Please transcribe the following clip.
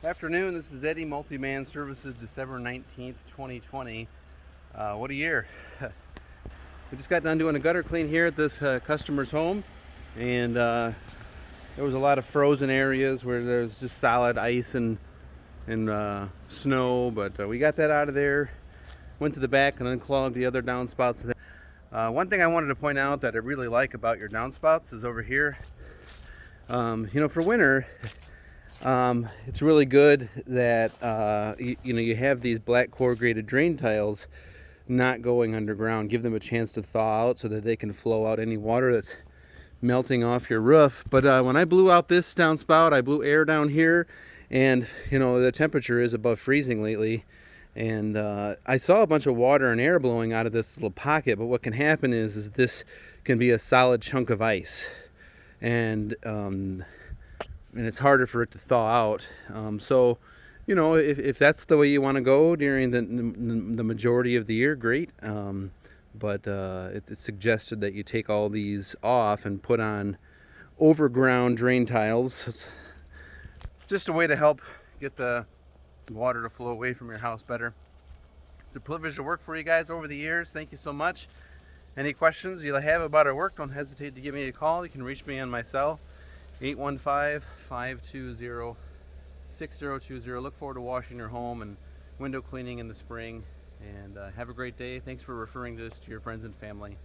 Afternoon, this is Eddie Multi-Man Services, December 19th, 2020. What a year. We just got done doing a gutter clean here at this customer's home, and there was a lot of frozen areas where there's just solid ice and snow, but we got that out of there, went to the back and unclogged the other downspouts. One thing I wanted to point out that I really like about your downspouts is over here. For winter, it's really good that you have these black corrugated drain tiles not going underground. Give them a chance to thaw out so that they can flow out any water that's melting off your roof. But when I blew out this downspout, I blew air down here, and the temperature is above freezing lately, and I saw a bunch of water and air blowing out of this little pocket. But what can happen is this can be a solid chunk of ice, and it's harder for it to thaw out. So, if that's the way you want to go during the majority of the year, great. But it's suggested that you take all these off and put on overground drain tiles. It's just a way to help get the water to flow away from your house better. It's a privilege to work for you guys over the years. Thank you so much. Any questions you have about our work, don't hesitate to give me a call. You can reach me on my cell, 815-520-6020. Look forward to washing your home and window cleaning in the spring. And have a great day. Thanks for referring this to your friends and family.